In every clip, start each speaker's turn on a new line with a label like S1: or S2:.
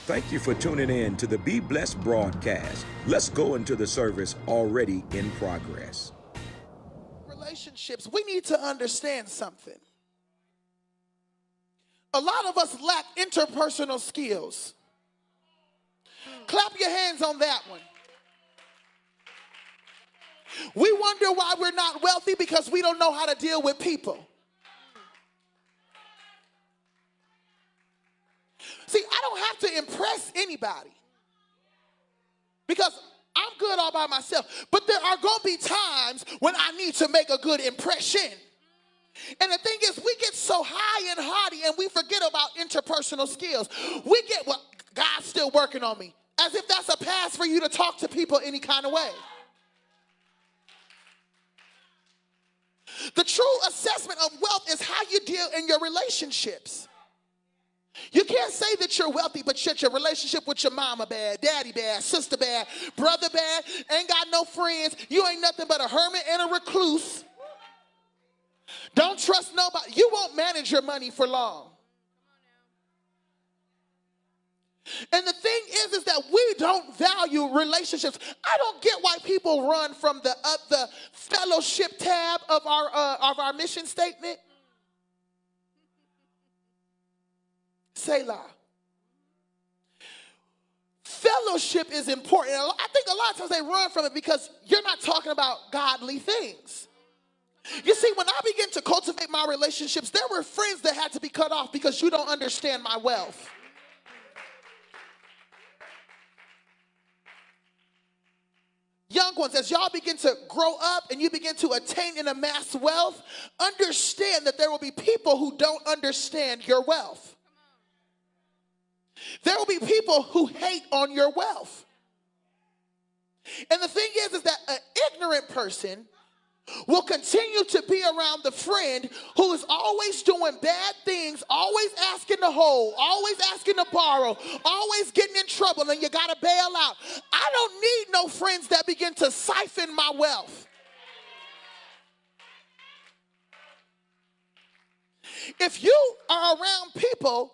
S1: Thank you for tuning in to the Be Blessed broadcast. Let's go into the service already in progress.
S2: Relationships, we need to understand something. A lot of us lack interpersonal skills. Clap your hands on that one. We wonder why we're not wealthy because we don't know how to deal with people. See, I don't have to impress anybody because I'm good all by myself. But there are going to be times when I need to make a good impression. And the thing is, we get so high and haughty and we forget about interpersonal skills. We get, well, God's still working on me, as if that's a pass for you to talk to people any kind of way. The true assessment of wealth is how you deal in your relationships. You can't say that you're wealthy, but shit, your relationship with your mama bad, daddy bad, sister bad, brother bad, ain't got no friends. You ain't nothing but a hermit and a recluse. Don't trust nobody. You won't manage your money for long. And the thing is that we don't value relationships. I don't get why people run from the fellowship tab of our mission statement. Selah. Fellowship is important. I think a lot of times they run from it because you're not talking about godly things. You see, when I began to cultivate my relationships, there were friends that had to be cut off because you don't understand my wealth. Young ones, as y'all begin to grow up and you begin to attain and amass wealth, understand that there will be people who don't understand your wealth. There will be people who hate on your wealth. And the thing is that an ignorant person will continue to be around the friend who is always doing bad things, always asking to hold, always asking to borrow, always getting in trouble, and you got to bail out. I don't need no friends that begin to siphon my wealth. If you are around people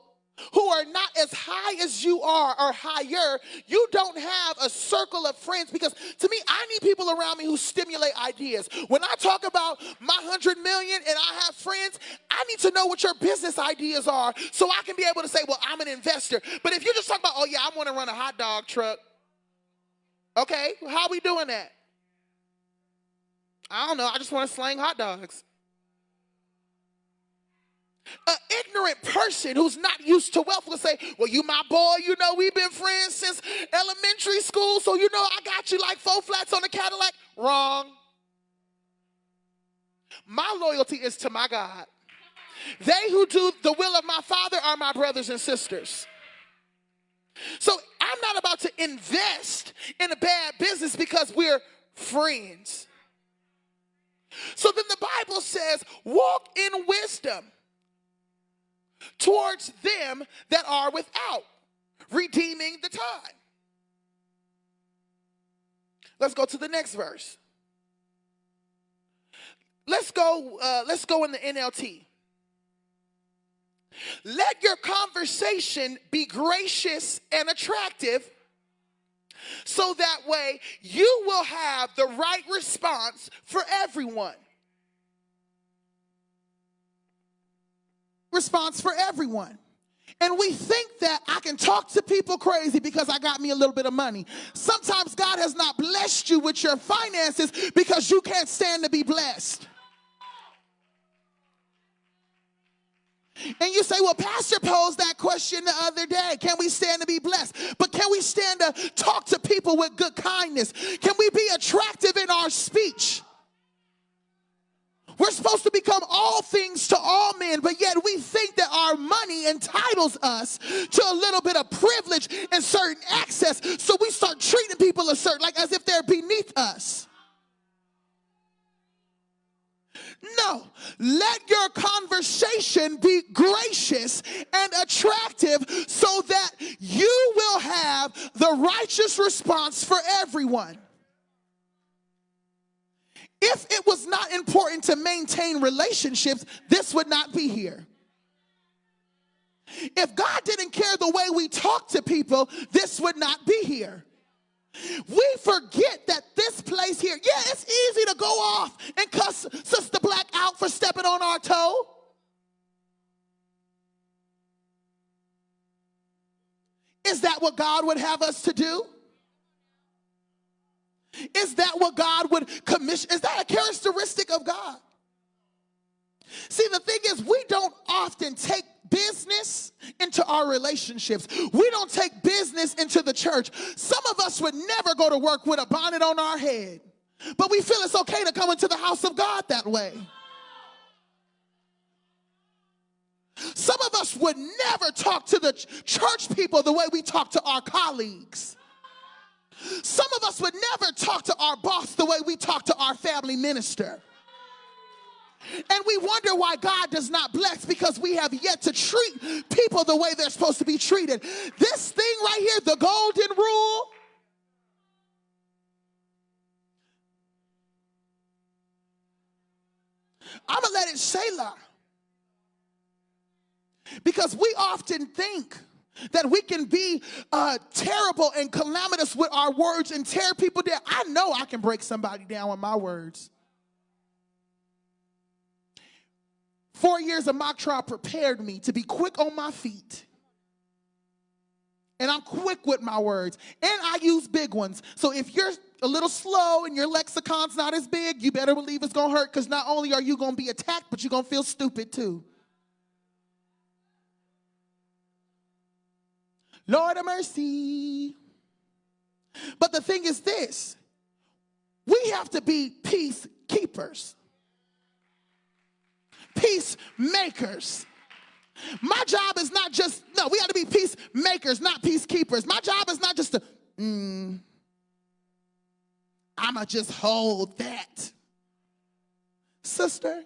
S2: who are not as high as you are or higher, you don't have a circle of friends, because to me, I need people around me who stimulate ideas. When I talk about my 100 million and I have friends, I need to know what your business ideas are so I can be able to say, well, I'm an investor. But if you just talk about, oh yeah, I want to run a hot dog truck. Okay, how are we doing that? I don't know, I just want to slang hot dogs. An ignorant person who's not used to wealth will say, well, you my boy, you know, we've been friends since elementary school, so you know I got you like 4 flats on a Cadillac. Wrong. My loyalty is to my God. They who do the will of my Father are my brothers and sisters. So I'm not about to invest in a bad business because we're friends. So then the Bible says, walk in wisdom towards them that are without, redeeming the time. Let's go to the next verse. Let's go in the NLT. Let your conversation be gracious and attractive, so that way you will have the right response for everyone. Response for everyone. And we think that I can talk to people crazy because I got me a little bit of money. Sometimes God has not blessed you with your finances because you can't stand to be blessed. And you say, well, Pastor posed that question the other day. Can we stand to be blessed? But can we stand to talk to people with good kindness? Can we be attractive in our speech? We're supposed to become all things to all men, but yet we think that our money entitles us to a little bit of privilege and certain access. So we start treating people like as if they're beneath us. No, let your conversation be gracious and attractive so that you will have the righteous response for everyone. If it was not important to maintain relationships, this would not be here. If God didn't care the way we talk to people, this would not be here. We forget that this place here, yeah, it's easy to go off and cuss Sister Black out for stepping on our toe. Is that what God would have us to do? Is that what God would commission? Is that a characteristic of God? See, the thing is, we don't often take business into our relationships. We don't take business into the church. Some of us would never go to work with a bonnet on our head, but we feel it's okay to come into the house of God that way. Some of us would never talk to the church people the way we talk to our colleagues. Some of us would never talk to our boss the way we talk to our family minister. And we wonder why God does not bless, because we have yet to treat people the way they're supposed to be treated. This thing right here, the golden rule, I'm going to let it Selah. Because we often think that we can be terrible and calamitous with our words and tear people down. I know I can break somebody down with my words. 4 years of mock trial prepared me to be quick on my feet. And I'm quick with my words. And I use big ones. So if you're a little slow and your lexicon's not as big, you better believe it's going to hurt, because not only are you going to be attacked, but you're going to feel stupid too. Lord of mercy. But the thing is this, we have to be peacekeepers. Peacemakers. My job is not just, no, we got to be peacemakers, not peacekeepers. My job is not just to, I'ma just hold that. Sister,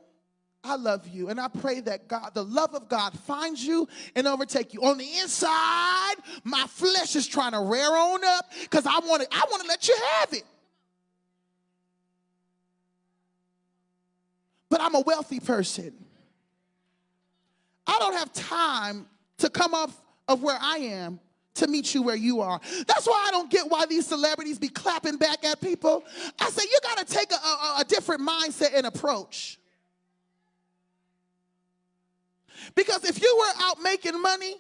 S2: I love you, and I pray that God, the love of God, finds you and overtake you. On the inside, my flesh is trying to rear on up, because I want to let you have it. But I'm a wealthy person. I don't have time to come off of where I am to meet you where you are. That's why I don't get why these celebrities be clapping back at people. I say, you got to take a different mindset and approach. Because if you were out making money,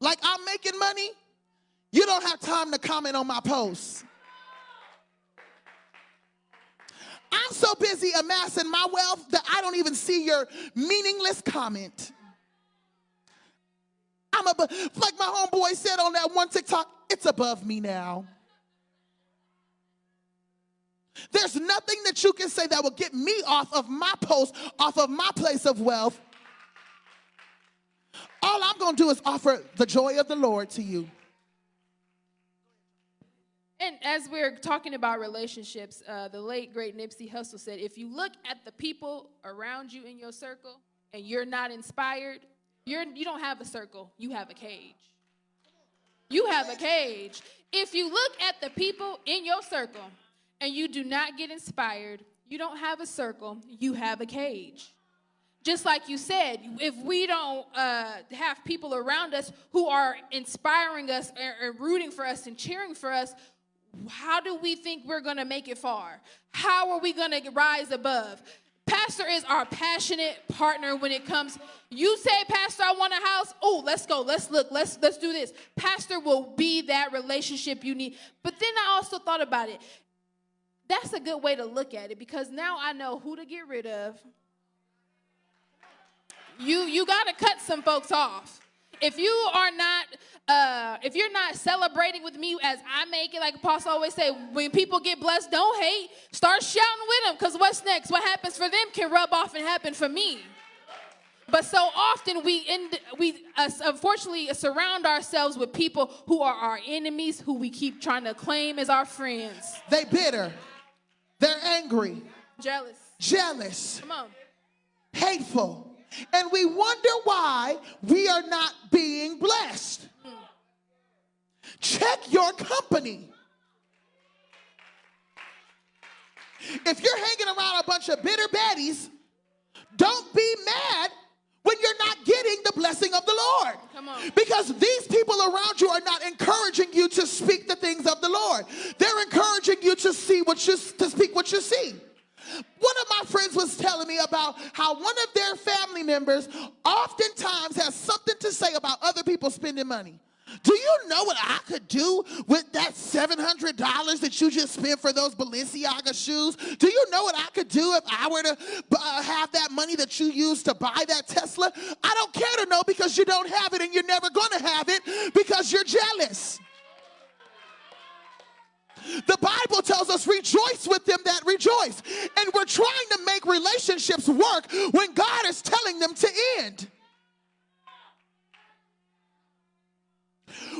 S2: like I'm making money, you don't have time to comment on my posts. I'm so busy amassing my wealth that I don't even see your meaningless comment. Like my homeboy said on that one TikTok, it's above me now. There's nothing that you can say that will get me off of my post, off of my place of wealth. All I'm going to do is offer the joy of the Lord to you.
S3: And as we're talking about relationships, the late, great Nipsey Hussle said, if you look at the people around you in your circle and you're not inspired, you don't have a circle, you have a cage. You have a cage. If you look at the people in your circle and you do not get inspired, you don't have a circle, you have a cage. Just like you said, if we don't have people around us who are inspiring us and rooting for us and cheering for us, how do we think we're going to make it far? How are we going to rise above? Pastor is our passionate partner when it comes. You say, Pastor, I want a house. Oh, let's go. Let's look. Let's do this. Pastor will be that relationship you need. But then I also thought about it. That's a good way to look at it, because now I know who to get rid of. You got to cut some folks off. If you are not, if you're not celebrating with me as I make it, like Apostle always say, when people get blessed, don't hate. Start shouting with them, because what's next? What happens for them can rub off and happen for me. But so often we unfortunately surround ourselves with people who are our enemies, who we keep trying to claim as our friends.
S2: They bitter. They're angry.
S3: Jealous. Come on.
S2: Hateful. And we wonder why we are not being blessed. Check your company. If you're hanging around a bunch of bitter baddies, don't be mad when you're not getting the blessing of the Lord.
S3: Come on.
S2: Because these people around you are not encouraging you to speak the things of the Lord. They're encouraging you to speak what you see. One of my friends was telling me about how one of their family members oftentimes has something to say about other people spending money. Do you know what I could do with that $700 that you just spent for those Balenciaga shoes? Do you know what I could do if I were to have that money that you used to buy that Tesla? I don't care to know, because you don't have it and you're never going to have it because you're jealous. The Bible tells us, rejoice with them that rejoice. And we're trying to make relationships work when God is telling them to end.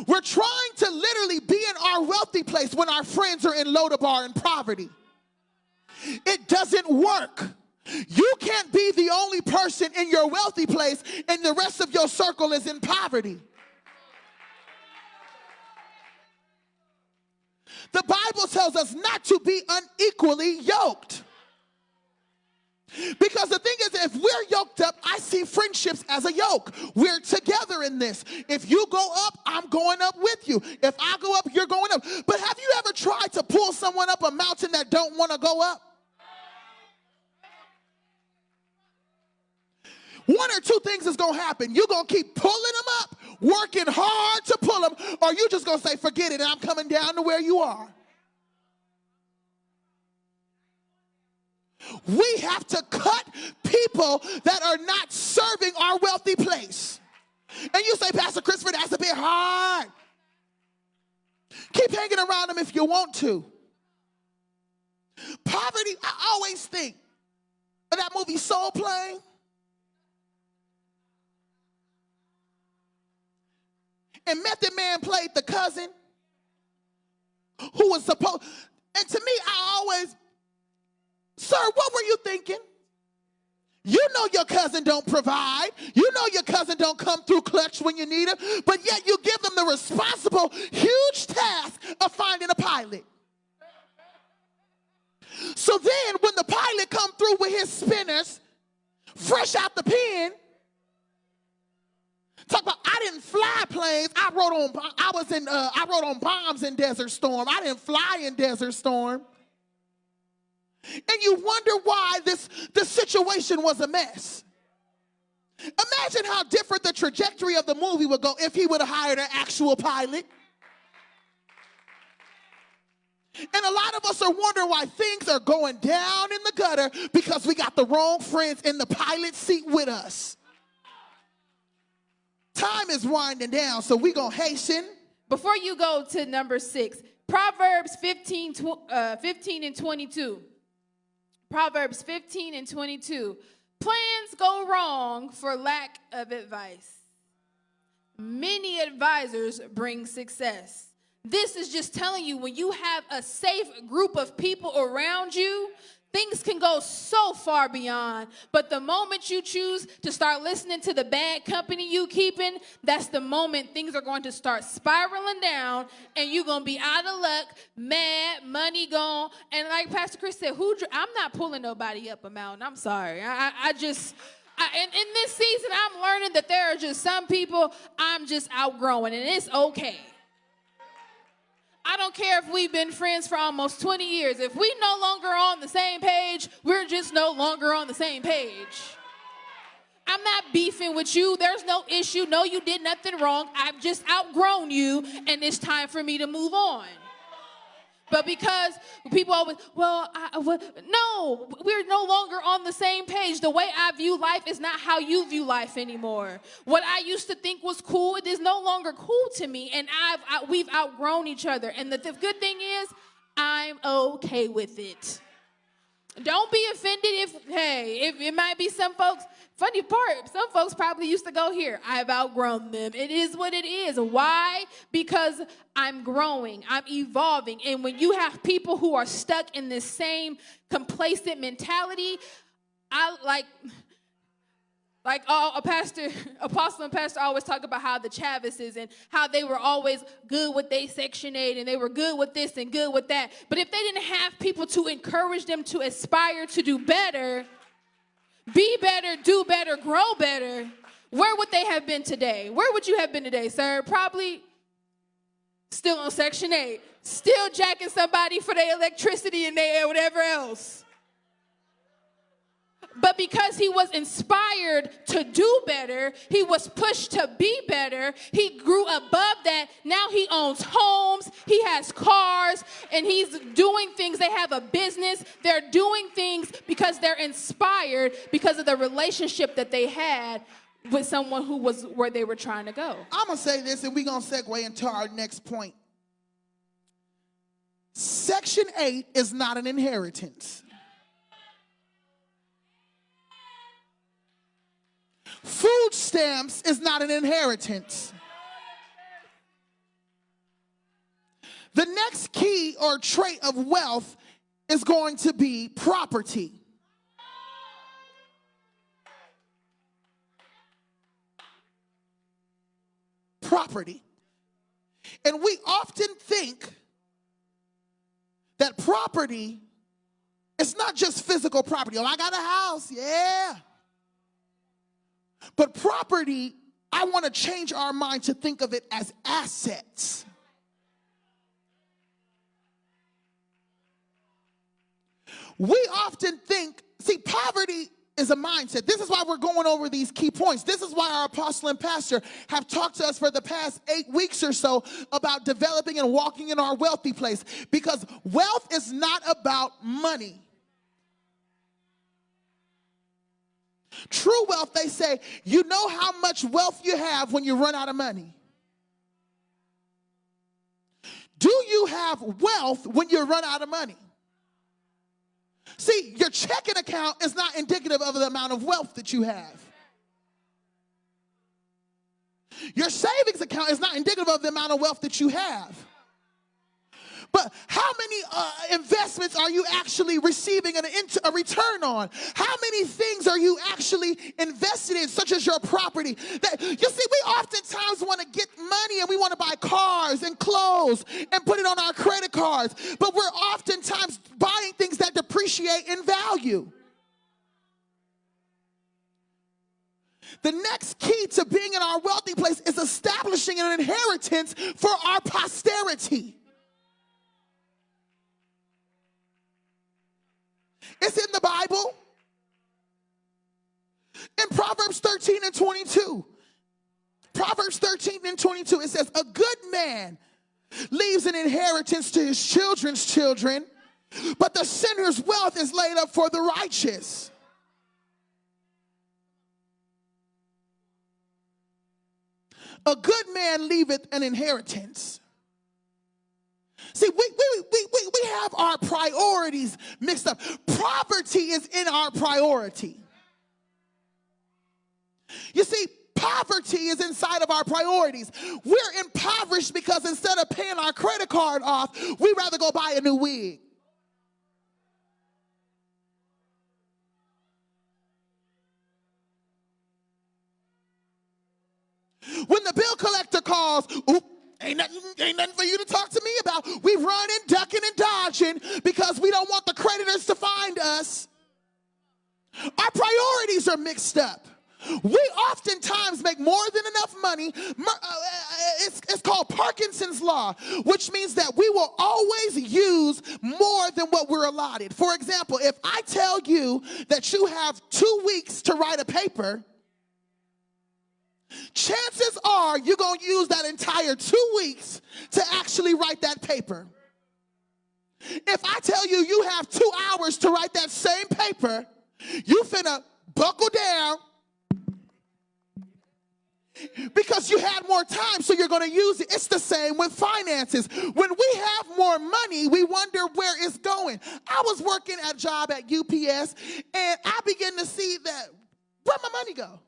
S2: We're trying to literally be in our wealthy place when our friends are in Lodabar in poverty. It doesn't work. You can't be the only person in your wealthy place and the rest of your circle is in poverty. The Bible tells us not to be unequally yoked. Because the thing is, if we're yoked up, I see friendships as a yoke. We're together in this. If you go up, I'm going up with you. If I go up, you're going up. But have you ever tried to pull someone up a mountain that don't want to go up? One or two things is going to happen. You're going to keep pulling them up, working hard to pull them, or you're just going to say, forget it, and I'm coming down to where you are. We have to cut people that are not serving our wealthy place. And you say, Pastor Christopher, that's a bit hard. Keep hanging around them if you want to. Poverty, I always think of that movie Soul Plane. And Method Man played the cousin who was supposed, and to me, I always, sir, what were you thinking? You know your cousin don't provide. You know your cousin don't come through clutch when you need him, but yet you give them the responsible, huge task of finding a pilot. So then when the pilot come through with his spinners, fresh out the pen, talk about, I didn't fly planes. I rode on bombs in Desert Storm. I didn't fly in Desert Storm. And you wonder why the situation was a mess. Imagine how different the trajectory of the movie would go if he would have hired an actual pilot. And a lot of us are wondering why things are going down in the gutter because we got the wrong friends in the pilot seat with us. Time is winding down, so we're going to hasten.
S3: Before you go to number 6, Proverbs 15 and 22. Proverbs 15 and 22. Plans go wrong for lack of advice. Many advisors bring success. This is just telling you, when you have a safe group of people around you, things can go so far beyond. But the moment you choose to start listening to the bad company you keeping, that's the moment things are going to start spiraling down, and you're going to be out of luck, mad, money gone. And like Pastor Kris said, I'm not pulling nobody up a mountain. I'm sorry. In this season, I'm learning that there are just some people I'm just outgrowing, and it's okay. I don't care if we've been friends for almost 20 years. If we no longer on the same page, we're just no longer on the same page. I'm not beefing with you. There's no issue. No, you did nothing wrong. I've just outgrown you, and it's time for me to move on. But because people always, no, we're no longer on the same page. The way I view life is not how you view life anymore. What I used to think was cool, it is no longer cool to me, and we've outgrown each other. And the good thing is, I'm okay with it. Don't be offended if it might be some folks. Funny part, some folks probably used to go here. I've outgrown them. It is what it is. Why? Because I'm growing. I'm evolving. And when you have people who are stuck in this same complacent mentality, Apostle and Pastor always talk about how the Chavises and how they were always good with their Section 8 and they were good with this and good with that. But if they didn't have people to encourage them to aspire to do better, be better, do better, grow better, where would they have been today? Where would you have been today, sir? Probably still on Section 8, still jacking somebody for their electricity and their whatever else. But because he was inspired to do better, he was pushed to be better, he grew above that. Now he owns homes, he has cars, and he's doing things. They have a business. They're doing things because they're inspired because of the relationship that they had with someone who was where they were trying to go.
S2: I'm going to say this, and we're going to segue into our next point. Section 8 is not an inheritance. Food stamps is not an inheritance. The next key or trait of wealth is going to be property. Property. And we often think that property is not just physical property. Oh, I got a house, yeah. But property, I want to change our mind to think of it as assets. We often think, see, poverty is a mindset. This is why we're going over these key points. This is why our apostle and pastor have talked to us for the past 8 weeks or so about developing and walking in our wealthy place. Because wealth is not about money. True wealth, they say, you know how much wealth you have when you run out of money. Do you have wealth when you run out of money? See, your checking account is not indicative of the amount of wealth that you have. Your savings account is not indicative of the amount of wealth that you have. But how many investments are you actually receiving a return on? How many things are you actually invested in, such as your property? That, you see, we oftentimes want to get money and we want to buy cars and clothes and put it on our credit cards. But we're oftentimes buying things that depreciate in value. The next key to being in our wealthy place is establishing an inheritance for our posterity. It's in the Bible. In Proverbs 13 and 22. Proverbs 13 and 22, it says, a good man leaves an inheritance to his children's children, but the sinner's wealth is laid up for the righteous. A good man leaveth an inheritance. See, we have our priorities mixed up. Poverty is in our priority. You see, poverty is inside of our priorities. We're impoverished because instead of paying our credit card off, we'd rather go buy a new wig. When the bill collector calls, oop, ain't nothing for you to talk to me about. We running, ducking, and dodging because we don't want the creditors to find us. Our priorities are mixed up. We oftentimes make more than enough money. It's called Parkinson's law, which means that we will always use more than what we're allotted. For example, if I tell you that you have 2 weeks to write a paper, chances are you're going to use that entire 2 weeks to actually write that paper. If I tell you you have 2 hours to write that same paper, you finna buckle down because you had more time, so you're going to use it. It's the same with finances. When we have more money, we wonder where it's going. I was working a job at UPS, and I began to see that, where'd my money go?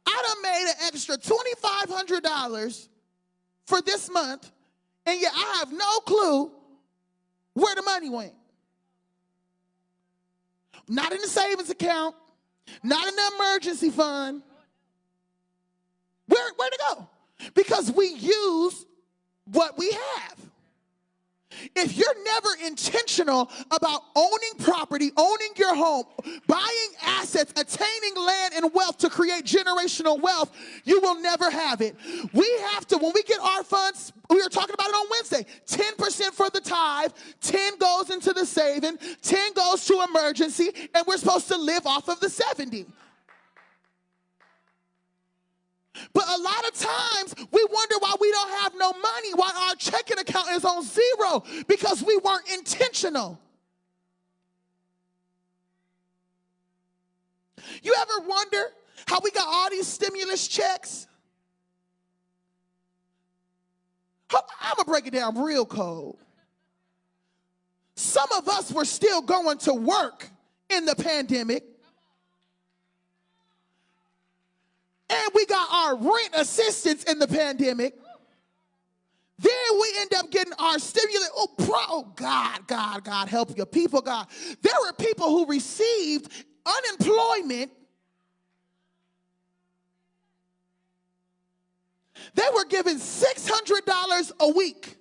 S2: I done made an extra $2,500 for this month, and yet I have no clue where the money went. Not in the savings account, not in the emergency fund. Where'd it go? Because we use what we have. if you're never intentional about owning property, owning your home, buying assets, attaining land and wealth to create generational wealth, you will never have it. We have to, when we get our funds, we were talking about it on Wednesday, 10% for the tithe, 10 goes into the saving, 10 goes to emergency, and we're supposed to live off of the 70. But a lot of times, we wonder why we don't have no money, why our checking account is on zero, because we weren't intentional. You ever wonder how we got all these stimulus checks? I'm going to break it down real cold. Some of us were still going to work in the pandemic. And we got our rent assistance in the pandemic. Then we end up getting our stimulus. Oh, God, help your people, God. There were people who received unemployment. They were given $600 a week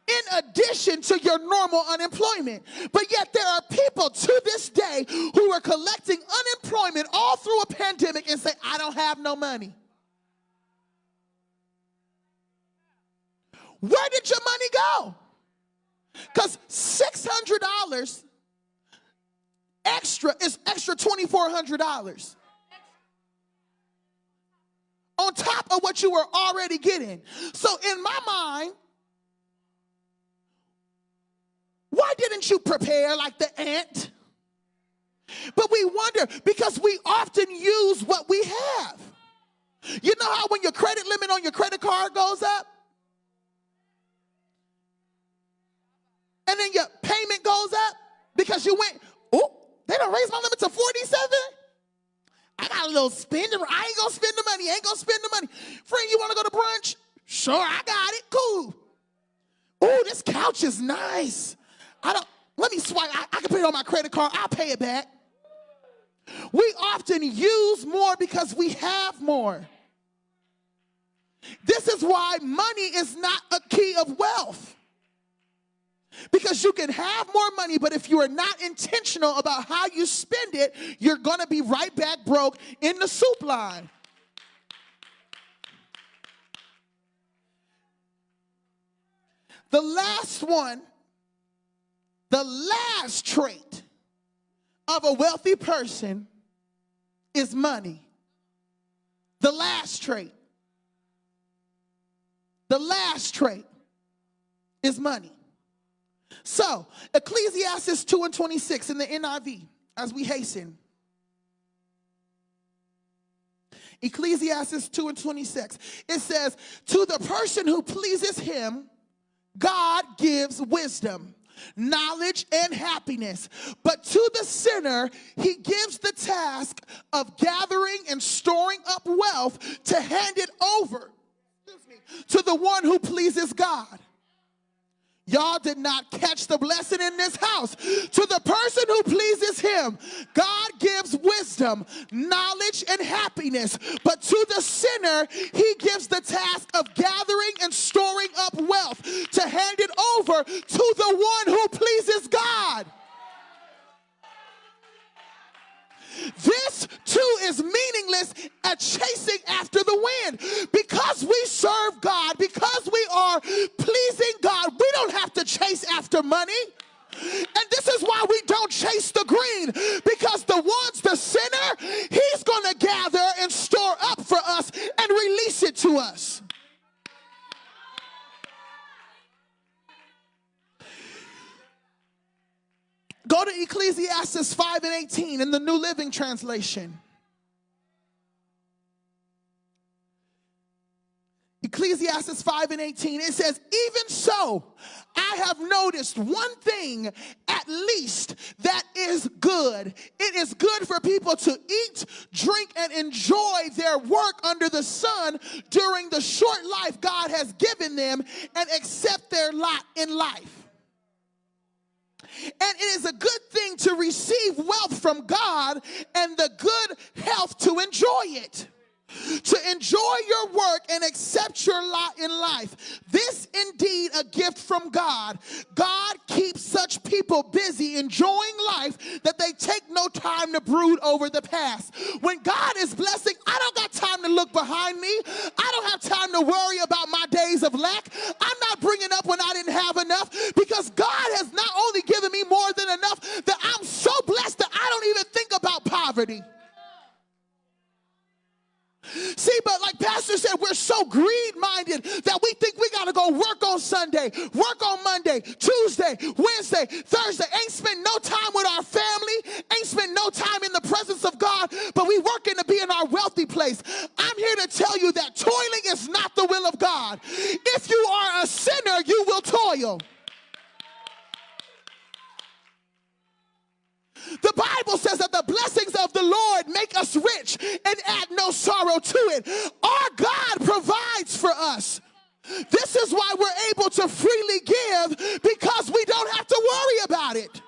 S2: in addition to your normal unemployment. But yet there are people to this day who are collecting unemployment all through a pandemic and say, I don't have no money. Where did your money go? Because $600 extra is extra $2,400 on top of what you were already getting. So in my mind, why didn't you prepare like the ant? But we wonder because we often use what we have. You know how when your credit limit on your credit card goes up? And then your payment goes up because you went, oh, they done raised my limit to 47? I got a little spending. I ain't gonna spend the money. Friend, you wanna go to brunch? Sure, I got it. Cool. Oh, this couch is nice. Let me swipe. I can put it on my credit card. I'll pay it back. We often use more because we have more. This is why money is not a key of wealth. Because you can have more money, but if you are not intentional about how you spend it, you're going to be right back broke in the soup line. The last one, the last trait of a wealthy person is money. The last trait. The last trait is money. So, Ecclesiastes 2:26 in the NIV, as we hasten. Ecclesiastes 2:26. It says, to the person who pleases him, God gives wisdom, knowledge, and happiness. But to the sinner, he gives the task of gathering and storing up wealth to hand it over to the one who pleases God. Y'all did not catch the blessing in this house. To the person who pleases him, God gives wisdom, knowledge, and happiness. But to the sinner, he gives the task of gathering and storing up wealth to hand it over to the one who pleases God. This too is meaningless at chasing after the wind. Because we serve God, because we are pleasing God, we don't have to chase after money. And this is why we don't chase the green, because the sinner, he's going to gather and store up for us and release it to us. Go to Ecclesiastes 5:18 in the New Living Translation. Ecclesiastes 5:18, it says, even so, I have noticed one thing at least that is good. It is good for people to eat, drink, and enjoy their work under the sun during the short life God has given them and accept their lot in life. And it is a good thing to receive wealth from God and the good health to enjoy it. to enjoy your work and accept your lot in life. This indeed a gift from God. God keeps such people busy enjoying life that they take no time to brood over the past. When God is blessing, I don't got time to look behind me. I don't have time to worry about my days of lack. I'm not bringing up when I didn't have enough, because God has not only given me more than enough, that I'm so blessed that I don't even think about poverty. See, but like Pastor said, we're so greed-minded that we think we got to go work on Sunday, work on Monday, Tuesday, Wednesday, Thursday. Ain't spend no time with our family, ain't spend no time in the presence of God, but we working to be in our wealthy place. I'm here to tell you that toiling is not the will of God. If you are a sinner, you will toil. The Bible says that the blessings of the Lord make us rich and add no sorrow to it. Our God provides for us. This is why we're able to freely give, because we don't have to worry about it.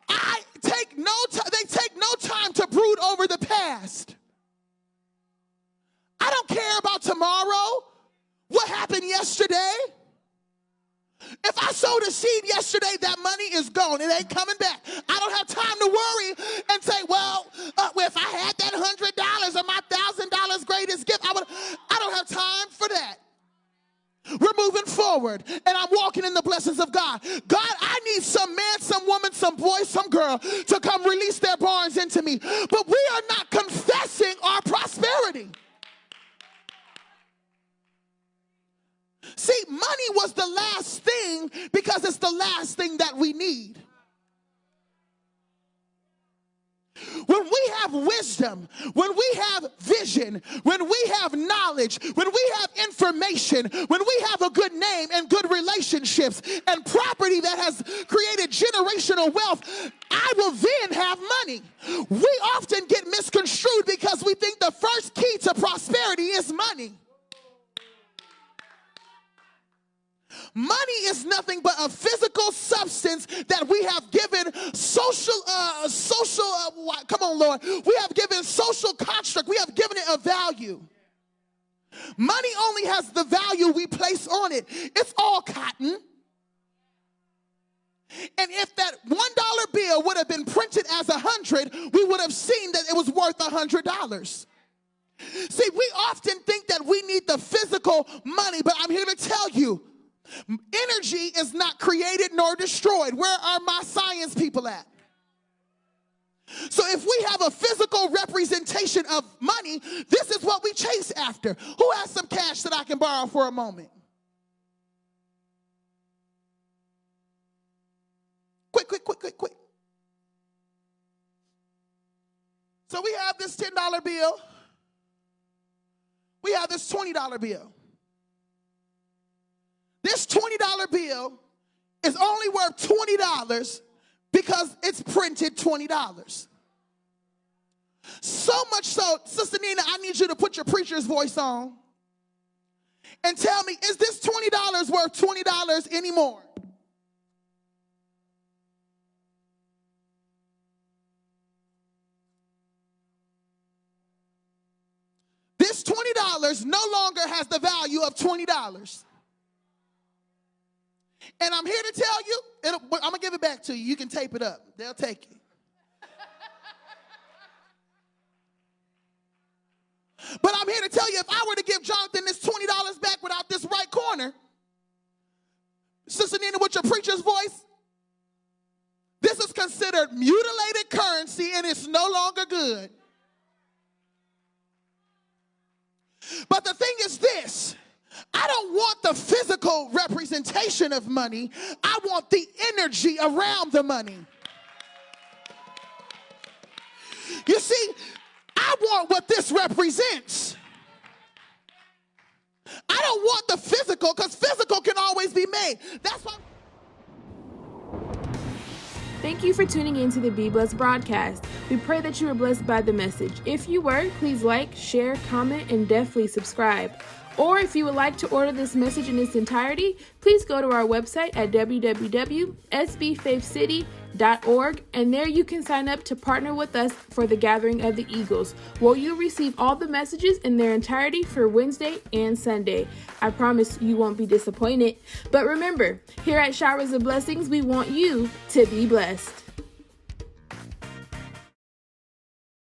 S2: They take no time to brood over the past. I don't care about tomorrow. What happened yesterday? If I sowed a seed yesterday, that money is gone. It ain't coming back. I don't have time to worry and say, well, if I had that $100 or my $1,000 greatest gift, I don't have time for that. We're moving forward, and I'm walking in the blessings of God. God, I need some man, some woman, some boy, some girl to come release their barns into me. But we are not confessing our prosperity. See, money was the last thing because it's the last thing that we need. When we have wisdom, when we have vision, when we have knowledge, when we have information, when we have a good name and good relationships and property that has created generational wealth, I will then have money. We often get misconstrued because we think the first key to prosperity is money. Money is nothing but a physical substance that we have given come on, Lord. We have given social construct. We have given it a value. Money only has the value we place on it. It's all cotton. And if that $1 bill would have been printed as 100, we would have seen that it was worth $100. See, we often think that we need the physical money, but I'm here to tell you, energy is not created nor destroyed. Where are my science people at? So if we have a physical representation of money, this is what we chase after. Who has some cash that I can borrow for a moment? Quick. So we have this $10 bill. We have this $20 bill. This $20 bill is only worth $20 because it's printed $20. So much so, Sister Nina, I need you to put your preacher's voice on and tell me, is this $20 worth $20 anymore? This $20 no longer has the value of $20. And I'm here to tell you, I'm going to give it back to you. You can tape it up. They'll take it. But I'm here to tell you, if I were to give Jonathan this $20 back without this right corner, Sister Nina, with your preacher's voice, this is considered mutilated currency and it's no longer good. But the thing is this. I don't want the physical representation of money. I want the energy around the money. You see, I want what this represents. I don't want the physical, because physical can always be made. That's why.
S3: Thank you for tuning in to the Be Blessed broadcast. We pray that you were blessed by the message. If you were, please like, share, comment, and definitely subscribe. Or if you would like to order this message in its entirety, please go to our website at www.sbfaithcity.org, and there you can sign up to partner with us for the Gathering of the Eagles, where you'll receive all the messages in their entirety for Wednesday and Sunday. I promise you won't be disappointed. But remember, here at Showers of Blessings, we want you to be blessed.